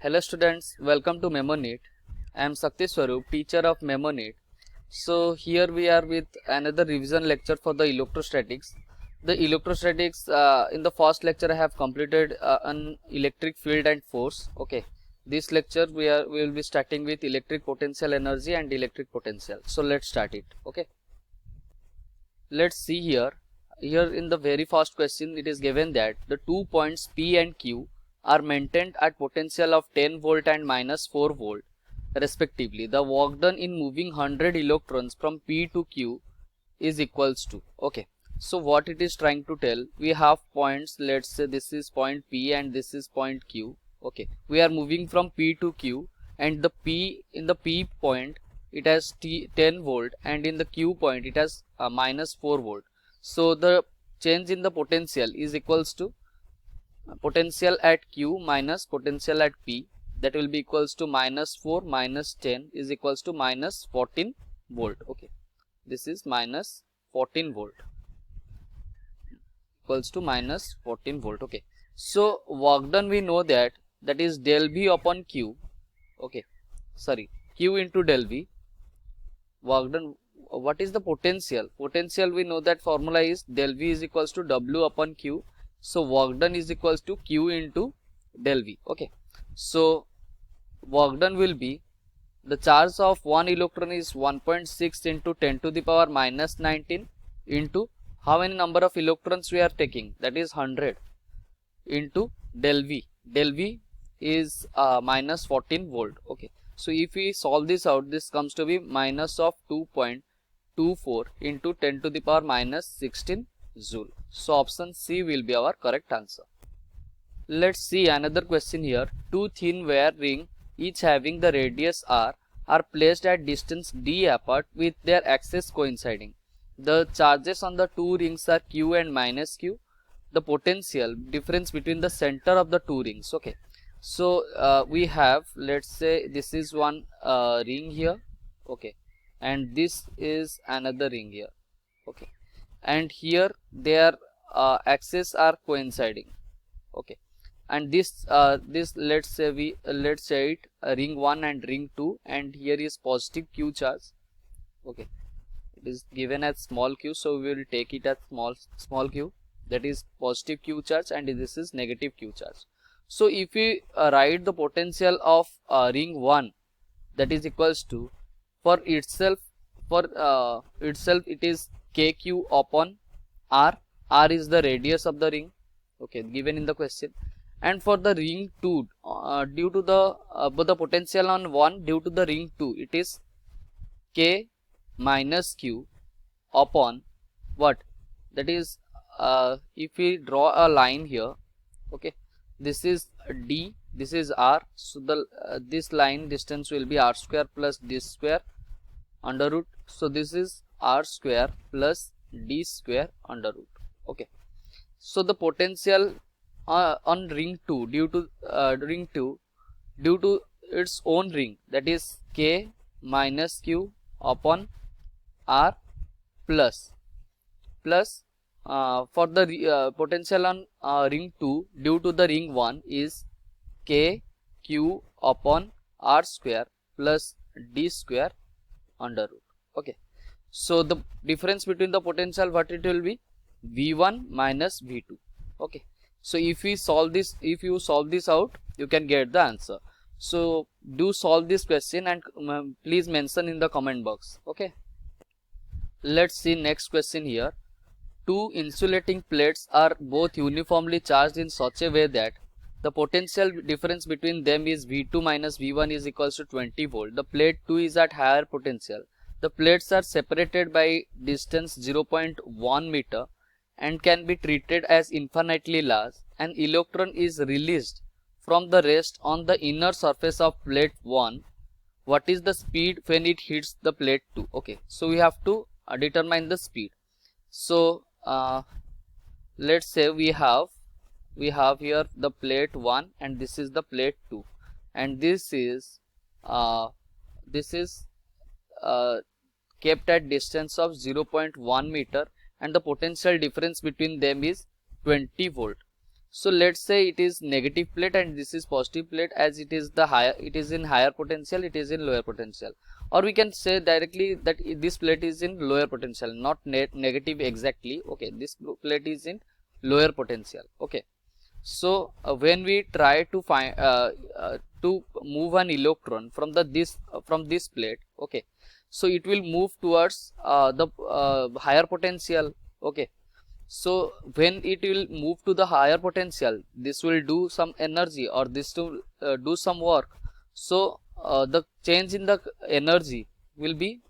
Hello students, welcome to MemoNet. I am Sakti Swarup, teacher of MemoNet. So here we are with another revision lecture for the electrostatics. The electrostatics in the first lecture I have completed an electric field and force. Okay, this lecture we will be starting with electric potential energy and electric potential. So let's start it. Okay, let's see here. Here in the very first question it is given that the 2 points P and Q are maintained at potential of 10 volt and minus 4 volt respectively. The work done in moving 100 electrons from P to Q is equals to. Okay, so what it is trying to tell, we have points, let's say this is point P and this is point Q. Okay, we are moving from P to Q, and the P in the P point it has 10 volt and in the Q point it has minus 4 volt. So the change in the potential is equals to potential at Q minus potential at P, that will be equals to minus 4 minus 10 is equals to minus 14 volt. Okay, this is minus 14 volt equals to minus 14 volt. Okay, so work done we know that is del V upon Q. Okay, sorry, Q into del V. Work done, what is the potential? Potential we know that formula is del V is equals to W upon Q. So work done is equals to Q into del V. Okay, so work done will be, the charge of one electron is 1.6 into 10 to the power minus 19 into how many number of electrons we are taking, that is 100, into del V. Del V is minus 14 volt. Okay, so if we solve this out, this comes to be minus of 2.24 into 10 to the power minus 16 joule. So option C will be our correct answer. Let's see another question here. Two thin wire ring, each having the radius r, are placed at distance d apart with their axes coinciding. The charges on the two rings are q and minus q. The potential difference between the center of the two rings. Okay, so we have, let's say this is one ring here. Okay, and this is another ring here. Okay, and here their axes are coinciding. Okay, and this let's say it ring 1 and ring 2, and here is positive q charge. Okay, it is given as small q, so we will take it as small q, that is positive q charge, and this is negative q charge. So if we write the potential of ring 1, that is equals to, for itself it is kq upon r. R is the radius of the ring. Okay, given in the question. And for the ring 2, due to the potential on 1 due to the ring 2, it is k minus q upon what, that is if we draw a line here. Okay, this is d, this is r, so the this line distance will be r square plus d square under root. So this is r square plus d square under root. Okay, so the potential on ring 2 due to its own ring, that is k minus q upon r plus for the potential on ring 2 due to the ring 1 is k q upon r square plus d square under root. Okay, so the difference between the potential, what it will be, V1 minus V2. Okay, so if you solve this out, you can get the answer. So do solve this question and please mention in the comment box. Okay, let's see next question here. Two insulating plates are both uniformly charged in such a way that the potential difference between them is V2 minus V1 is equals to 20 volt. The plate 2 is at higher potential. The plates are separated by distance 0.1 meter and can be treated as infinitely large. An electron is released from the rest on the inner surface of plate 1. What is the speed when it hits the plate 2? Okay, so we have to determine the speed. So let's say we have here the plate 1 and this is the plate 2, and this is kept at distance of 0.1 meter, and the potential difference between them is 20 volt. So let's say it is negative plate and this is positive plate, as it is the higher, it is in higher potential, it is in lower potential, or we can say directly that this plate is in lower potential, not negative exactly. Okay, this plate is in lower potential. Okay, so when we try to find to move an electron from this plate, okay, so it will move towards the higher potential. Okay, so when it will move to the higher potential, this will do some energy, or this will do some work. So the change in the energy will be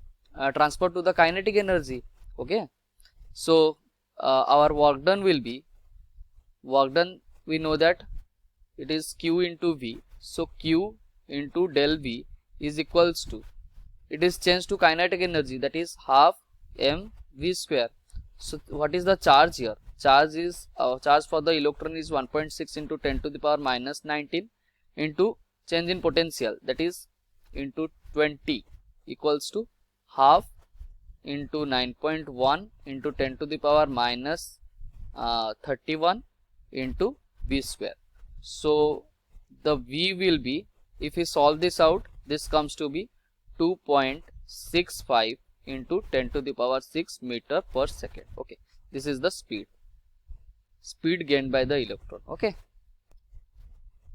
transferred to the kinetic energy. Okay, so our work done will be, work done, we know that it is Q into V. So Q into del V is equals to, it is changed to kinetic energy, that is half mv square. So what is the charge here? Charge is charge for the electron is 1.6 into 10 to the power minus 19 into change in potential, that is into 20, equals to half into 9.1 into 10 to the power minus 31 into v square. So the v will be, if we solve this out, this comes to be 2.65 into 10 to the power 6 meter per second. Okay, this is the speed gained by the electron. Okay,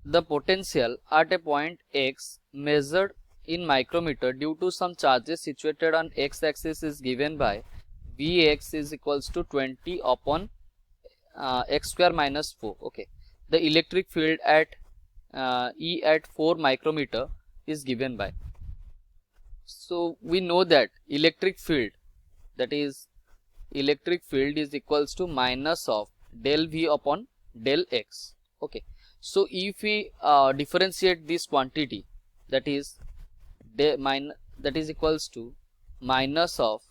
the potential at a point x measured in micrometer due to some charges situated on x axis is given by Vx is equals to 20 upon x square minus 4. Okay, the electric field at E at 4 micrometer is given by, so we know that electric field, that is electric field is equals to minus of del V upon del x. Okay, so if we differentiate this quantity, that is that is equals to minus of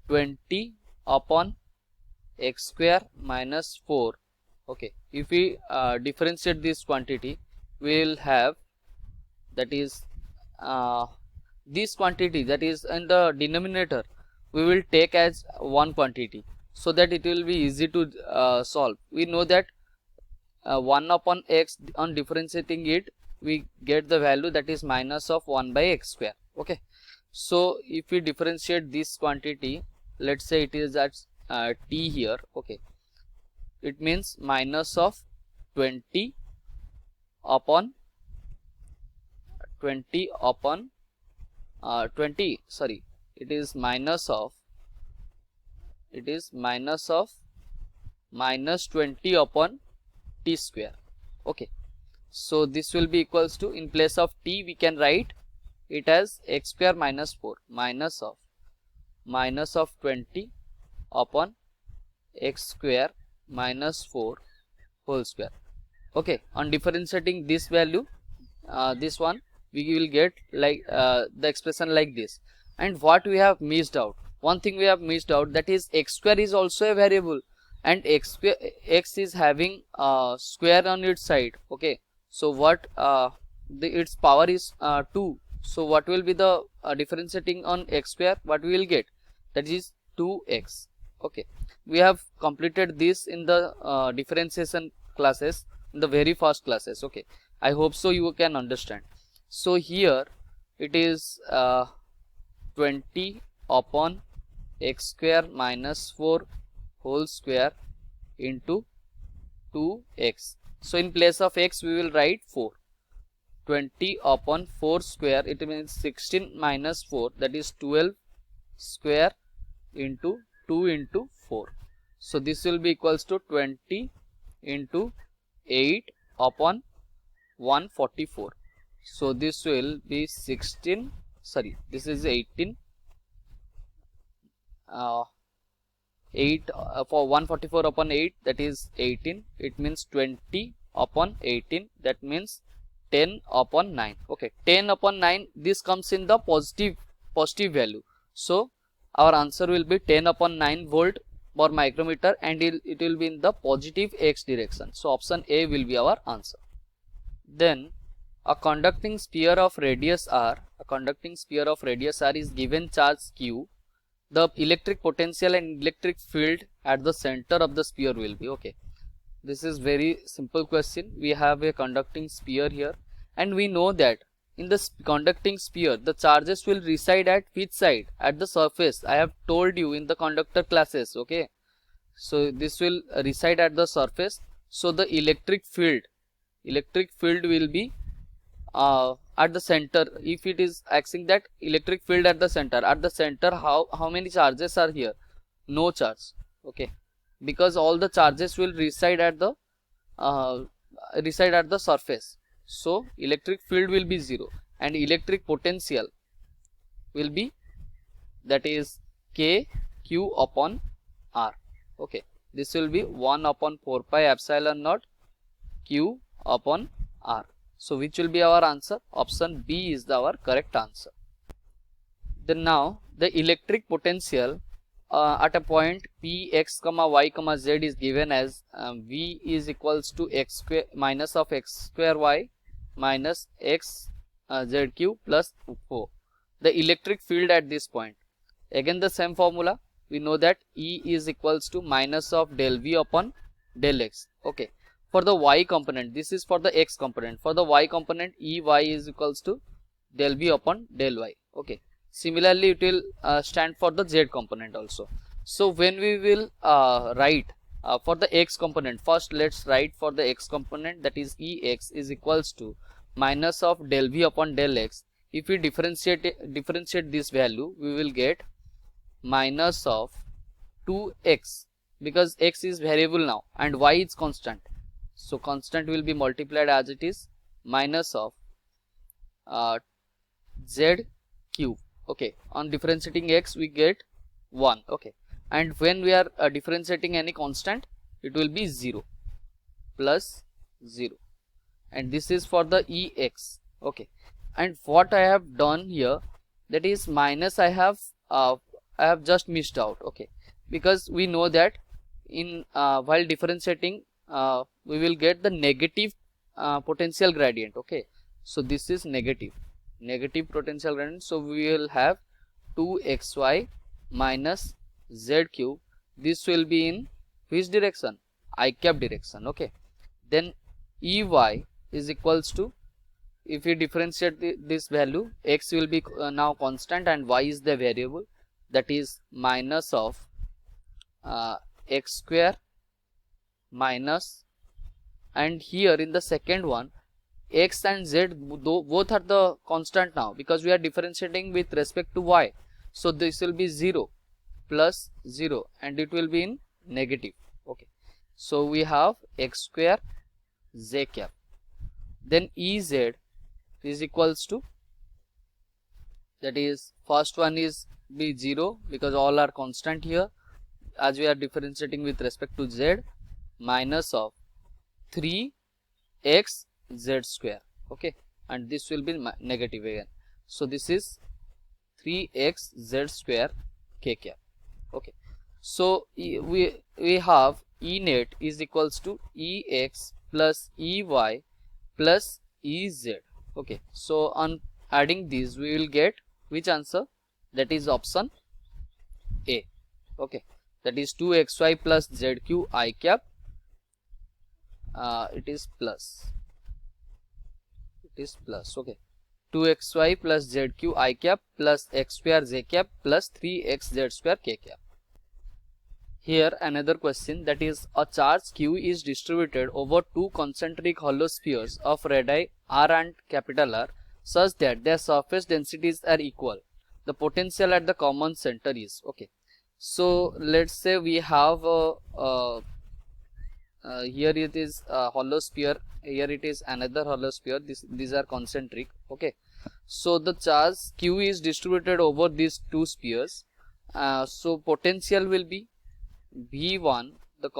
20 upon x square minus 4. Okay, if we differentiate this quantity, we will have, that is this quantity, that is in the denominator, we will take as one quantity, so that it will be easy to solve. We know that 1 upon x, on differentiating it, we get the value, that is minus of 1 by x square. Okay, so if we differentiate this quantity, let's say it is at t here. Okay, it means minus of 20 upon 20 upon 20, sorry, it is minus of minus 20 upon t square. Okay, so this will be equals to, in place of t we can write it as x square minus 4 minus of 20 upon x square minus 4 whole square. Okay, on differentiating this value, this one, we will get like the expression like this. And what we have missed out, one thing we have missed out, that is x square is also a variable, and x is having square on its side. Okay, so what its power is 2. So what will be the differentiating on x square, what we will get, that is 2x. Okay, we have completed this in the differentiation classes, in the very first classes. Okay, I hope so you can understand. So here it is 20 upon x square minus 4 whole square into 2x. So in place of x we will write 4. 20 upon 4 square, it means 16 minus 4, that is 12 square into 2 into 4. So this will be equals to 20 into 8 upon 144. So this will be 16, sorry, this is 18, 8 for 144 upon 8, that is 18. It means 20 upon 18, that means 10 upon 9. Okay, 10 upon 9, this comes in the positive value. So our answer will be 10 upon 9 volt per micrometer, and it will be in the positive x direction. So option A will be our answer. Then a conducting sphere of radius r, is given charge q. The electric potential and electric field at the center of the sphere will be, okay, This is very simple question. We have a conducting sphere here, and we know that in the conducting sphere the charges will reside at which side? At the surface. I have told you in the conductor classes. Okay, so this will reside at the surface. So the electric field will be at the center. If it is acting that electric field at the center, how many charges are here? No charge. Okay, because all the charges will reside at the surface. So electric field will be 0, and electric potential will be, that is K Q upon R. Okay, this will be 1 upon 4 pi epsilon naught Q upon R. So which will be our answer? Option B is our correct answer. Then now the electric potential at a point P x comma y comma z is given as V is equals to x square minus of x square y minus x z cube plus 4. The electric field at this point, again the same formula. We know that E is equals to minus of del V upon del x. Okay, for the y component, this is for the x component. For the y component, Ey is equals to del V upon del y. Okay, similarly it will stand for the z component also. So when we will write for the x component, first let's write for the x component, that is Ex is equals to minus of del V upon del x. If we differentiate this value, we will get minus of 2x, because x is variable now and y is constant. So constant will be multiplied as it is, minus of z cube. Okay, on differentiating x we get 1. Okay, and when we are differentiating any constant, it will be 0 plus 0, and this is for the Ex. Okay, and what I have done here, that is minus I have just missed out. Okay, because we know that in while differentiating we will get the negative potential gradient. Okay, so this is negative potential gradient. So we will have 2xy minus z cube. This will be in which direction? I cap direction. Okay, then Ey is equals to, if we differentiate this value, x will be now constant and y is the variable, that is minus of x square minus, and here in the second one x and z both are the constant now, because we are differentiating with respect to y. So this will be 0 plus 0, and it will be in negative. Okay, so we have x square z cap. Then Ez is equals to, that is first one is be 0 because all are constant here, as we are differentiating with respect to z, minus of 3x z square. Okay, and this will be negative again. So this is 3x z square k cap. Okay, so we have E net is equals to Ex plus Ey plus Ez. Okay, so on adding these we will get which answer? That is option A. Okay, that is 2xy plus zq I cap. It is plus. Okay, 2xy plus zq I cap plus x square z cap plus 3x z square k cap. Here another question, that is a charge q is distributed over two concentric hollow spheres of radii r and capital R such that their surface densities are equal. The potential at the common center is. Okay, so let's say we have here it is a hollow sphere, here it is another hollow sphere, these are concentric. Okay, so the charge q is distributed over these two spheres. So potential will be V1, the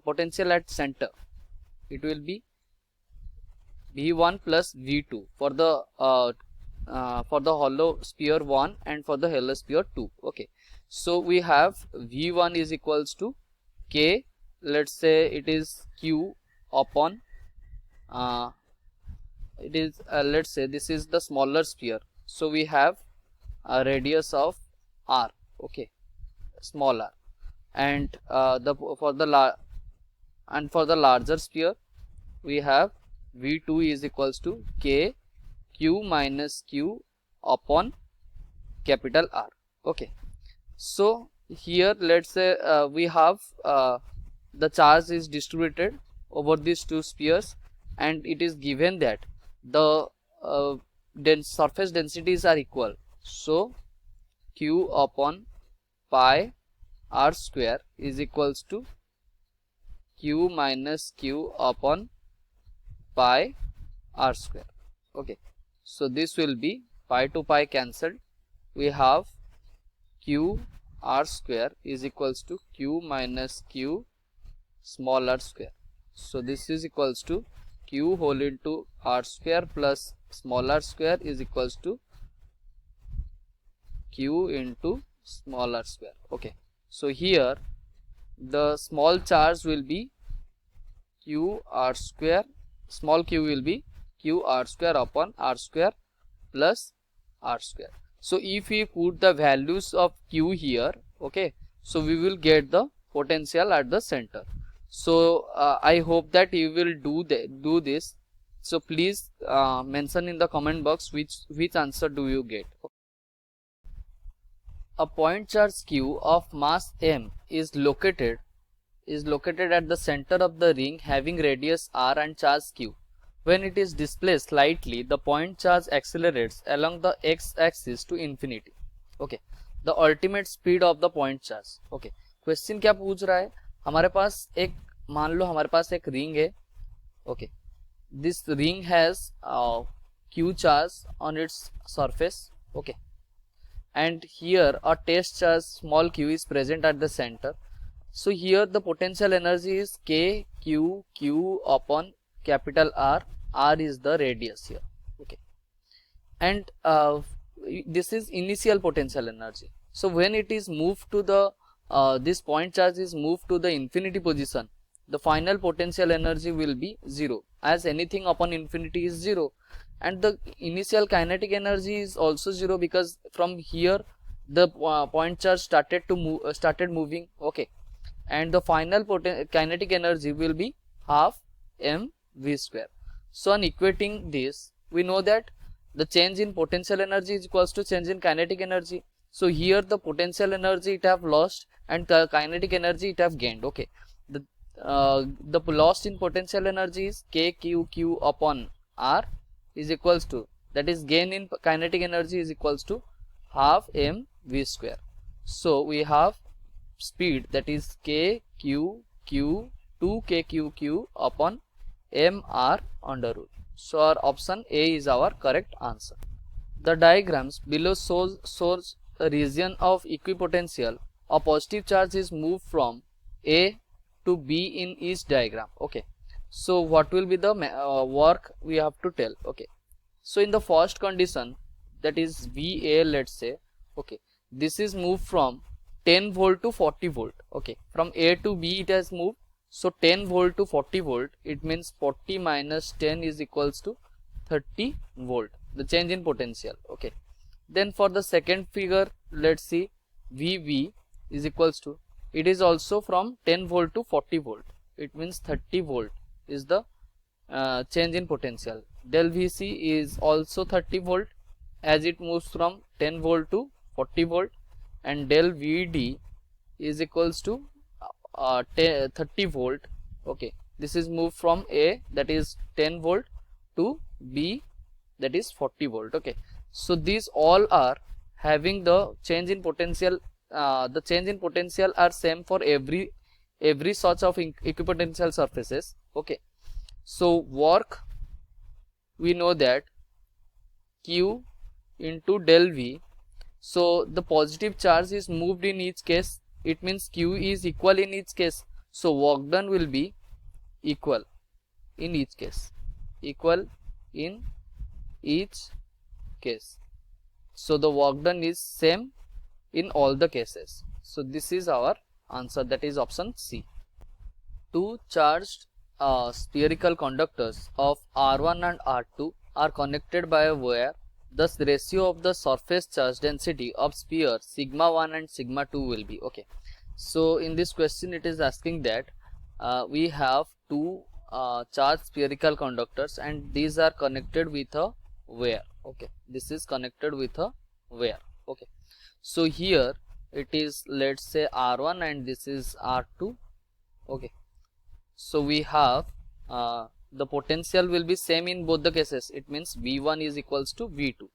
potential at center, it will be V1 plus V2 for the hollow sphere 1 and for the hollow sphere 2. Okay, so we have V1 is equals to K, let's say it is Q upon it is let's say this is the smaller sphere, so we have a radius of R. Okay, small r, and and for the larger sphere we have V2 is equals to K Q minus Q upon capital R. Okay, so here let's say we have the charge is distributed over these two spheres, and it is given that the surface densities are equal. So Q upon pi R square is equals to Q minus Q upon pi R square. Okay, so this will be pi to pi cancelled. We have Q R square is equals to Q minus Q small r square. So this is equals to Q whole into R square plus small r square is equals to Q into small r square. Okay, so here the small charge will be Q R square, small q will be Q R square upon R square plus R square. So if we put the values of Q here, okay, so we will get the potential at the center. So I hope that you will do this. So please mention in the comment box which answer do you get. A point charge Q of mass m is located at the center of the ring having radius r and charge q. When it is displaced slightly, the point charge accelerates along the x-axis to infinity. Okay, the ultimate speed of the point charge. Okay, question क्या पूछ रहा है, हमारे पास एक, मान लो हमारे पास एक ring है. Okay, this ring has q charge on its surface. Okay, and here a test charge small q is present at the center. So here the potential energy is K Q Q upon capital R. R is the radius here. Okay, and this is initial potential energy. So when it is moved to the this point charge is moved to the infinity position, the final potential energy will be 0, as anything upon infinity is 0, and the initial kinetic energy is also 0 because from here the point charge started moving. Okay, and the final kinetic energy will be half mv square. So on equating this, we know that the change in potential energy is equals to change in kinetic energy. So here the potential energy it have lost and the kinetic energy it have gained. Okay, the loss in potential energy is KQQ upon R is equals to, that is gain in kinetic energy is equals to half mv square. So we have speed, that is KQQ 2KQQ upon mr under root. So our option A is our correct answer. The diagrams below shows a region of equipotential. A positive charge is moved from A to B in each diagram. Okay, so what will be the work we have to tell. Okay, so in the first condition, that is VA, let's say, okay, this is moved from 10 volt to 40 volt. Okay, from A to B it has moved. So 10 volt to 40 volt, it means 40 minus 10 is equals to 30 volt, the change in potential. Okay, then for the second figure, let's see, VV is equals to, it is also from 10 volt to 40 volt, it means 30 volt is the change in potential. Del VC is also 30 volt as it moves from 10 volt to 40 volt, and del VD is equals to 30 volt. Okay, this is moved from A, that is 10 volt, to B, that is 40 volt. Okay, so these all are having the change in potential. The change in potential are same for every such of equipotential surfaces. Okay, so work, we know that Q into del V. So the positive charge is moved in each case, it means Q is equal in each case. So work done will be equal in each case, equal in each case. So the work done is same in all the cases. So this is our answer, that is option C. Two charged spherical conductors of R1 and R2 are connected by a wire. Thus ratio of the surface charge density of sphere sigma 1 and sigma 2 will be. Okay, so in this question it is asking that we have two charged spherical conductors, and these are connected with a wire. Okay, this is connected with a wire. Okay, so here it is, let's say, R1 and this is R2. Okay, so we have the potential will be same in both the cases. It means V1 is equals to V2,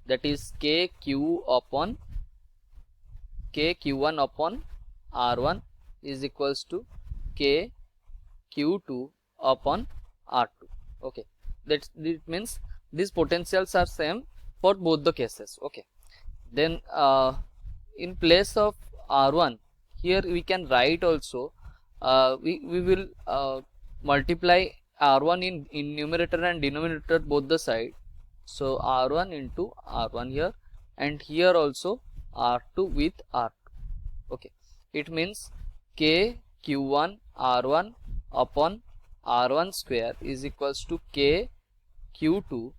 that is KQ1 upon R1 is equals to KQ2 upon R2. Okay, that it means these potentials are same for both the cases. Okay, then in place of R1, here we can write also, we will multiply R1 in numerator and denominator both the side. So R1 into R1 here, and here also R2 with R2. Okay, it means KQ1 R1 upon R1 square is equals to KQ2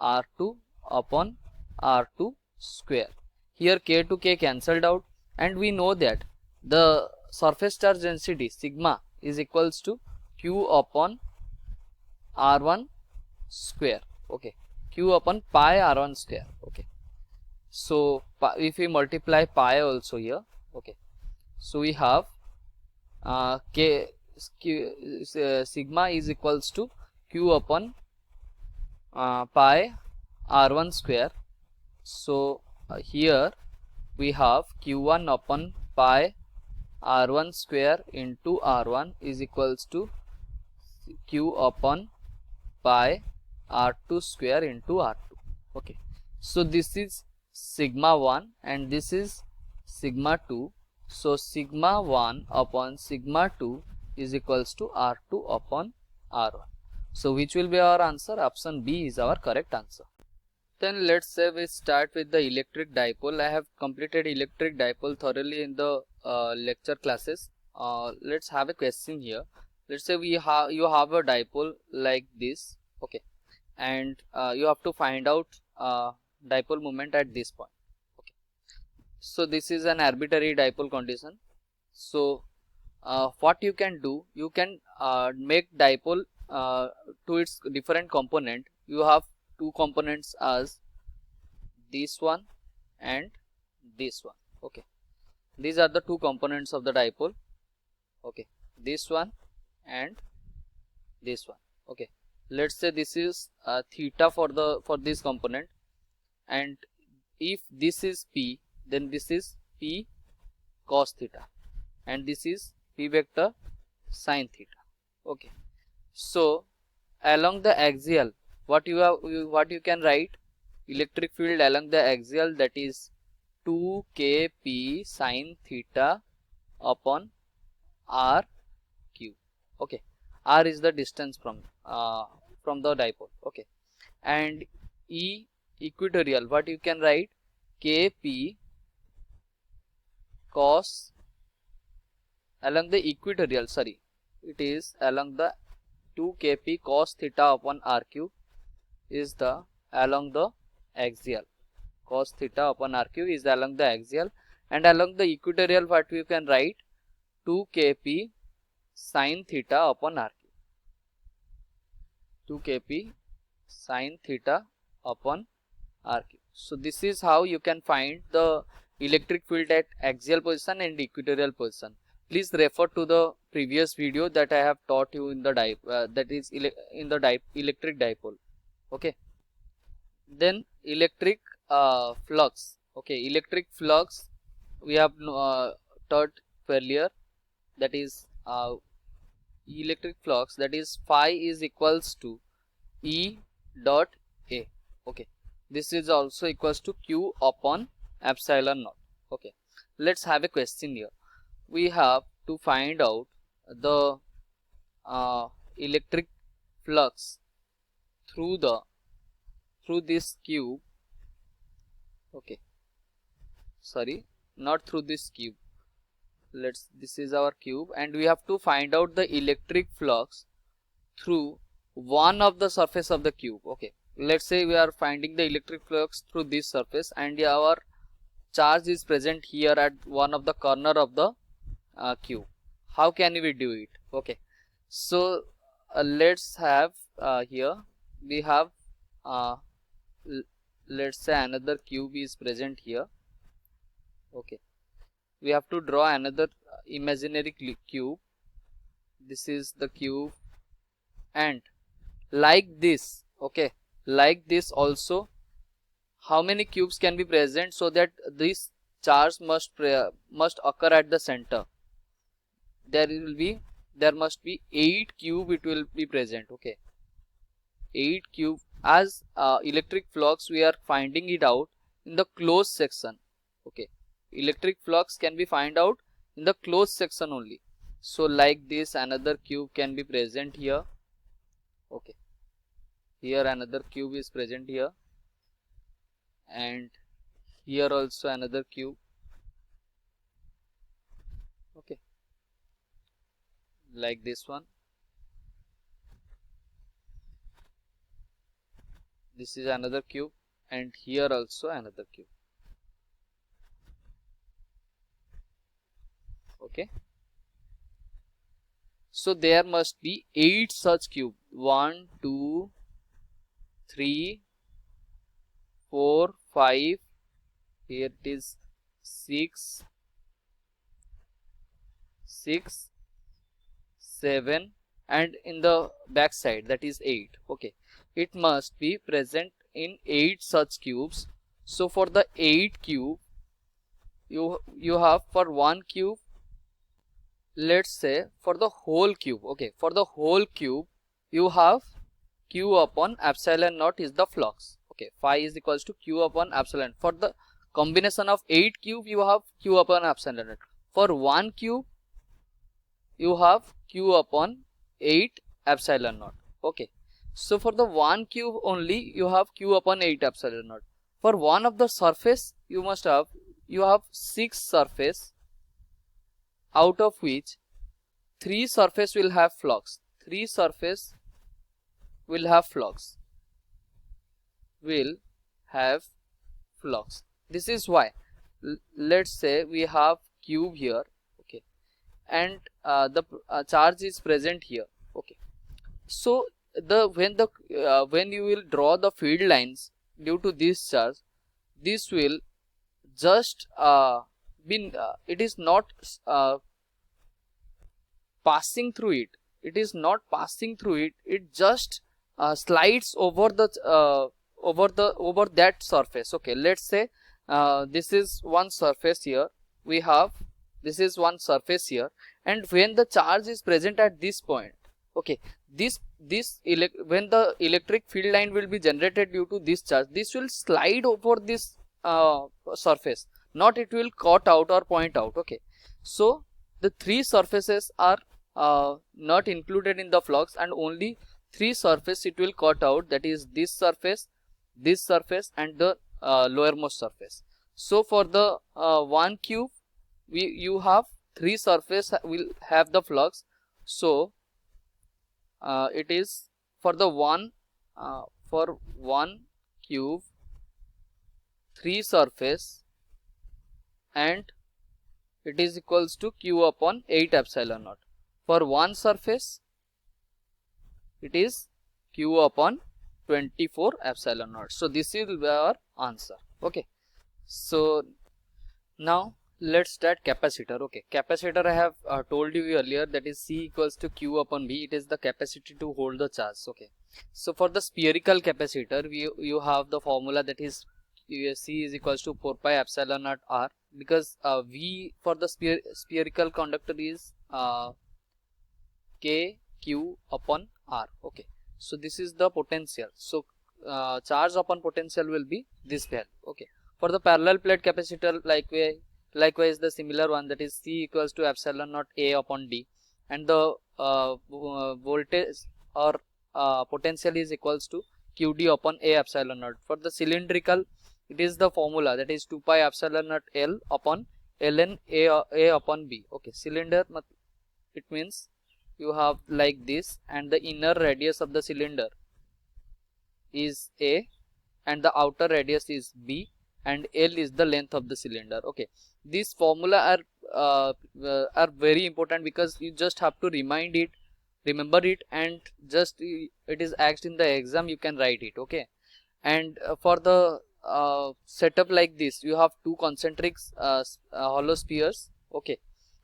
R2 upon R2 square. Here K to K cancelled out, and we know that the surface charge density sigma is equals to Q upon R1 square. Okay, Q upon pi R1 square. Okay, so if we multiply pi also here, okay, so we have sigma is equals to Q upon pi R1 square. So here we have Q1 upon pi R1 square into R1 is equals to Q upon pi R2 square into R2. Okay, so this is sigma 1 and this is sigma 2. So sigma 1 upon sigma 2 is equals to R2 upon R1. So which will be our answer? Option B is our correct answer. Then let's say we start with the electric dipole. I have completed electric dipole thoroughly in the lecture classes. Let's have a question here. Let's say you have a dipole like this. Okay, and you have to find out dipole moment at this point. Okay, so this is an arbitrary dipole condition. So what you can do, you can make dipole to its different component. You have two components as this one and this one. Okay, these are the two components of the dipole. Okay, this one and this one. Okay, let's say this is theta for this component, and if this is P, then this is P cos theta, and this is P vector sin theta. Okay, so along the axial, what you can write, electric field along the axial, that is 2 kp sin theta upon r q. Okay, r is the distance from the dipole. Okay, and E equatorial, what you can write, kp cos along the equatorial, sorry, it is along the 2 kp cos theta upon rq is the along the axial. Cos theta upon rq is along the axial, and along the equatorial, what we can write, 2 kp sin theta upon rq. 2 kp sin theta upon rq. So this is how you can find the electric field at axial position and equatorial position. Please refer to the previous video that I have taught you in the electric dipole. Okay, then electric flux. Okay, electric flux we have taught earlier, that is electric flux, that is phi is equals to E dot A. Okay, this is also equals to Q upon epsilon naught. Okay, let's have a question here. We have to find out the electric flux through this cube. Okay, sorry, not through this cube. This is our cube, and we have to find out the electric flux through one of the surface of the cube. Okay, let's say we are finding the electric flux through this surface, and our charge is present here at one of the corner of the cube. how can we do it? Okay, so let's have here we have let's say another cube is present here. Okay, we have to draw another imaginary cube. This is the cube, and like this, okay, like this also, how many cubes can be present, so that this charge must occur at the center. There must be 8 cube, it will be present. Okay, 8 cube. As electric flux, we are finding it out in the closed section. Okay, electric flux can be find out in the closed section only. So like this, another cube can be present here. Okay, here another cube is present here, and here also another cube. Okay, like this one. This is another cube, and here also another cube. Okay, so there must be 8 such cube. 1 2 3 4 5, here it is 6 7, and in the back side, that is 8. Okay, it must be present in 8 such cubes. So for the 8 cube, you have for one cube, let's say for the whole cube. Okay, for the whole cube you have q upon epsilon naught is the flux. Okay, phi is equals to q upon epsilon. For the combination of 8 cube, you have q upon epsilon naught. For one cube, you have q upon 8 epsilon naught. Okay, so for the one cube only, you have q upon 8 epsilon naught. For one of the surface, you have 6 surface, out of which 3 surface will have flux. 3 surface will have flux. This is why, let's say we have cube here. Okay, and the charge is present here. Okay, so when you will draw the field lines due to this charge, this will just it is not passing through it. It is not passing through it. It just slides over that surface. Okay, let's say this is one surface here. This is one surface here, and when the charge is present at this point, okay, when the electric field line will be generated due to this charge, this will slide over this surface, not it will cut out or point out. Okay, so the 3 surfaces are not included in the flux, and only 3 surface it will cut out, that is this surface, and the lowermost surface. So for the one cube, you have 3 surface will have the flux. So it is for one cube, 3 surface, and it is equals to q upon 8 epsilon naught. For one surface, it is q upon 24 epsilon naught. So this is our answer. Okay, so now let's start capacitor. Okay, capacitor I have told you earlier, that is C equals to q upon V. It is the capacity to hold the charge. Okay, so for the spherical capacitor, you have the formula, that is C is equals to 4 pi epsilon naught R, because V for the spherical conductor is K Q upon R. Okay, so this is the potential. So charge upon potential will be this value. Okay, for the parallel plate capacitor, likewise the similar one, that is C equals to epsilon naught A upon D, and the voltage or potential is equals to QD upon A epsilon naught. For the cylindrical, it is the formula, that is 2 pi epsilon naught L upon ln A upon B. Okay, cylinder, it means you have like this, and the inner radius of the cylinder is A, and the outer radius is B, and L is the length of the cylinder. Okay, these formula are very important, because you just have to remember it, and just it is asked in the exam, you can write it. Okay. And for the setup like this, you have two concentric hollow spheres. Okay.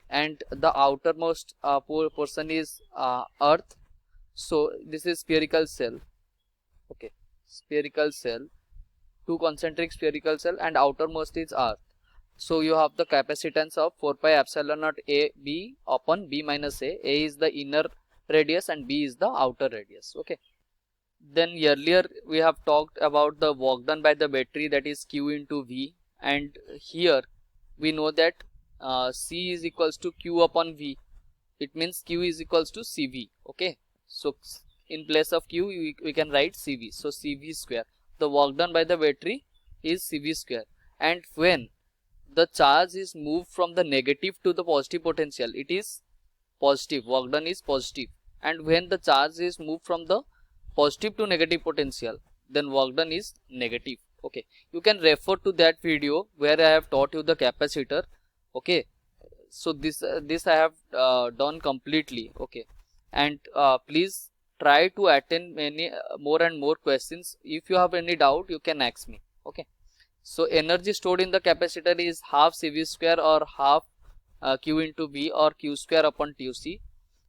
And the outermost portion is earth. So this is spherical cell. Okay. Spherical cell, two concentric spherical cell, and outermost is earth. So you have the capacitance of 4 pi epsilon naught a b upon b minus a. A is the inner radius and b is the outer radius. Okay. Then earlier we have talked about the work done by the battery, that is q into v, and here we know that c is equals to q upon v. It means q is equals to cv. Okay. So in place of q we can write cv. So cv square, the work done by the battery is cv square. And when the charge is moved from the negative to the positive potential, it is positive, work done is positive. And when the charge is moved from the positive to negative potential, then work done is negative. Okay. You can refer to that video where I have taught you the capacitor. Okay. So this I have done completely. Okay. And please try to attend many more and more questions. If you have any doubt, you can ask me. Okay. So energy stored in the capacitor is half cv square, or half q into v, or q square upon 2c.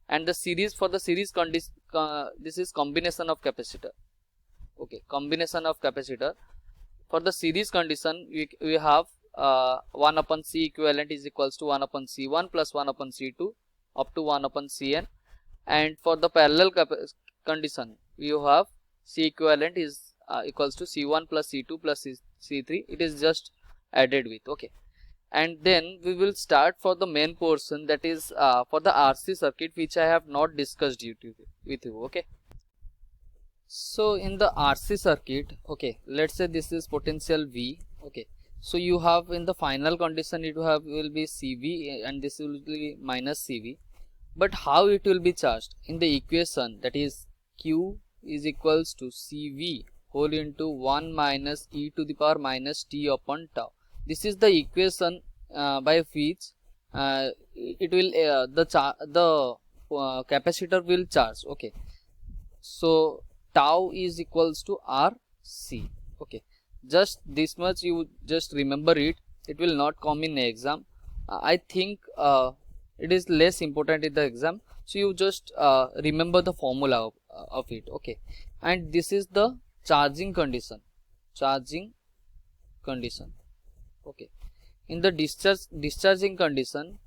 And the series, for the series condition, this is combination of capacitor. Okay, combination of capacitor. For the series condition, we have 1 upon c equivalent is equals to 1 upon c1 plus 1 upon c2 up to 1 upon cn. And for the parallel condition, you have c equivalent is equals to c1 plus c2 plus c3. It is just added with. Okay. And then we will start for the main portion, that is for the RC circuit, which I have not discussed with you. Okay. So in the RC circuit, okay, let's say this is potential V. Okay. So you have in the final condition, it will be CV, and this will be minus CV. But how it will be charged? In the equation, that is Q is equals to CV whole into 1 minus e to the power minus t upon tau. This is the equation by which it will the capacitor will charge. Okay. So tau is equals to RC. Okay. Just this much you just remember it. It will not come in exam. I think it is less important in the exam. So you just remember the formula of it. Okay. And this is the charging condition. Charging condition. Okay. In the discharging condition,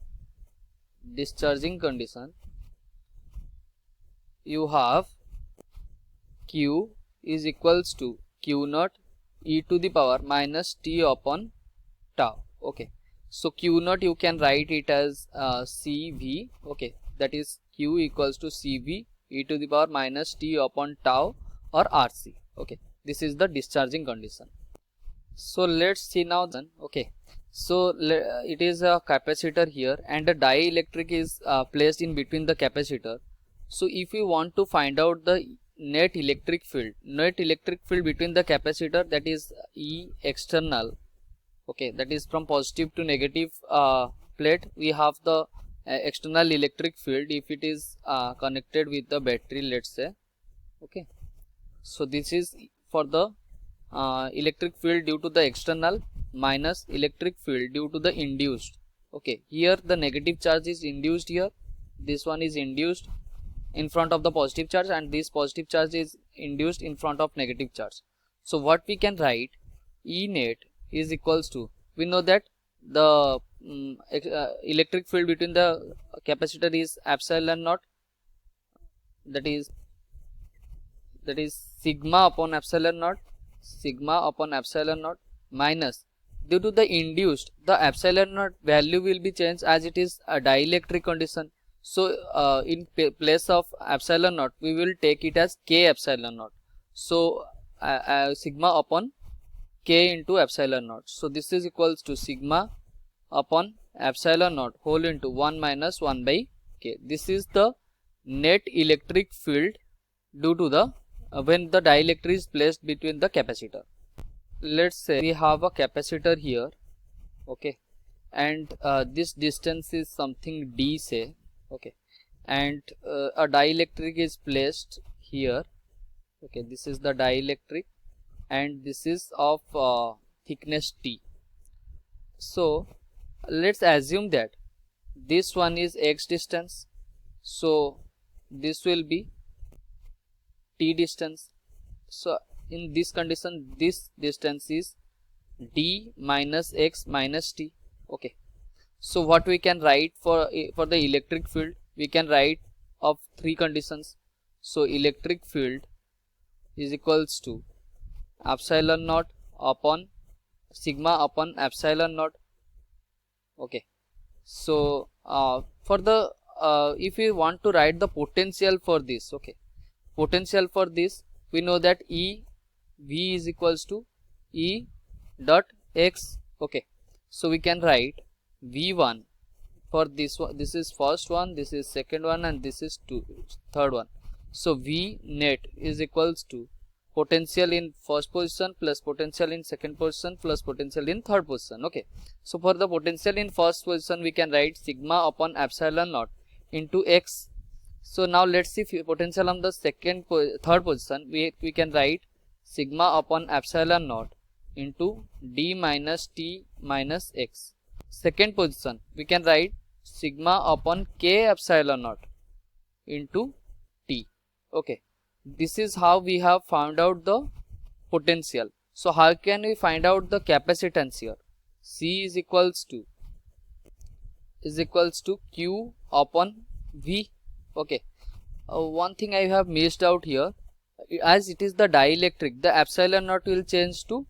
you have Q is equals to Q naught e to the power minus t upon tau. Okay. So Q naught you can write it as CV. Okay. That is Q equals to CV e to the power minus t upon tau, or RC. Okay. This is the discharging condition. So let's see now then. Okay. So it is a capacitor here, and a dielectric is placed in between the capacitor. So if we want to find out the net electric field between the capacitor, that is E external. Okay, that is from positive to negative plate, we have the external electric field if it is connected with the battery, let's say. Okay, so this is for the electric field due to the external minus electric field due to the induced. Okay, here the negative charge is induced here, this one is induced in front of the positive charge, and this positive charge is induced in front of negative charge. So what we can write, E net is equals to, we know that the electric field between the capacitor is epsilon naught, that is sigma upon epsilon naught, minus, due to the induced, the epsilon naught value will be changed as it is a dielectric condition. So in place of epsilon naught, we will take it as k epsilon naught. So sigma upon k into epsilon naught. So this is equals to sigma upon epsilon naught whole into 1 minus 1 by k. This is the net electric field due to the when the dielectric is placed between the capacitor. Let's say we have a capacitor here. Okay, and this distance is something d, say, okay, and a dielectric is placed here, okay. This is the dielectric and this is of thickness t. So let's assume that this one is x distance, so this will be t distance. So in this condition, this distance is d minus x minus t, okay. So what we can write for the electric field, we can write of three conditions. So electric field is equals to epsilon naught upon sigma upon epsilon naught, okay. So for the if we want to write the potential for this, okay, potential for this, we know that E V is equals to E dot x, okay. So we can write V1 for this one, this is first one, this is second one, and this is third one. So V net is equals to potential in first position plus potential in second position plus potential in third position, okay. So for the potential in first position, we can write sigma upon epsilon naught into x. So now let's see potential on the third position. We can write sigma upon epsilon naught into d minus t minus x. Second position, we can write sigma upon k epsilon naught into t, okay. This is how we have found out the potential. So how can we find out the capacitance here? C is equals to Q upon V, okay. One thing I have missed out here, as it is the dielectric, the epsilon naught will change to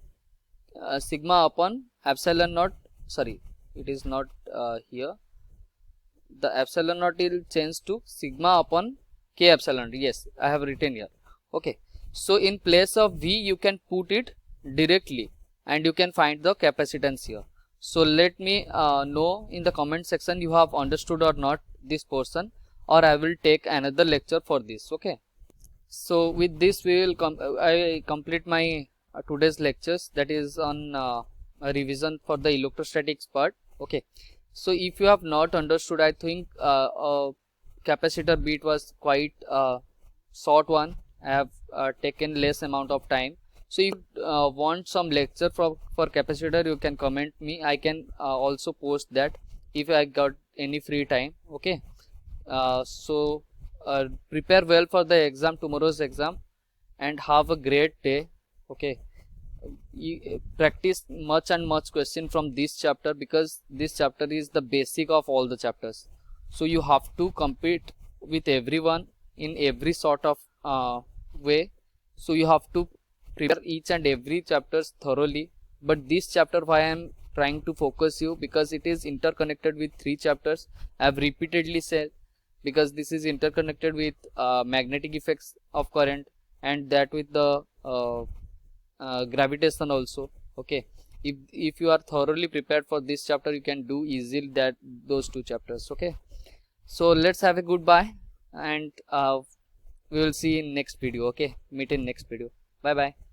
sigma upon epsilon naught, sorry, it is not here, the epsilon naught will change to sigma upon k epsilon. Yes, I have written here, okay. So in place of V, you can put it directly and you can find the capacitance here. So let me know in the comment section you have understood or not this portion, or I will take another lecture for this, okay. So with this we will I complete my today's lectures, that is on a revision for the electrostatics part, okay. So if you have not understood, I think capacitor bit was quite short one. I have taken less amount of time. So if you want some lecture for capacitor, you can comment me. I can also post that if I got any free time, okay. So prepare well for the exam, tomorrow's exam, and have a great day, okay. You practice much and much question from this chapter, because this chapter is the basic of all the chapters. So you have to compete with everyone in every sort of way. So you have to prepare each and every chapters thoroughly. But this chapter, why I am trying to focus you, because it is interconnected with three chapters. I have repeatedly said, because this is interconnected with magnetic effects of current, and that with the gravitation also, okay. If you are thoroughly prepared for this chapter, you can do easily those two chapters, okay. So let's have a goodbye, and we will see in next video, okay. Meet in next video. Bye bye.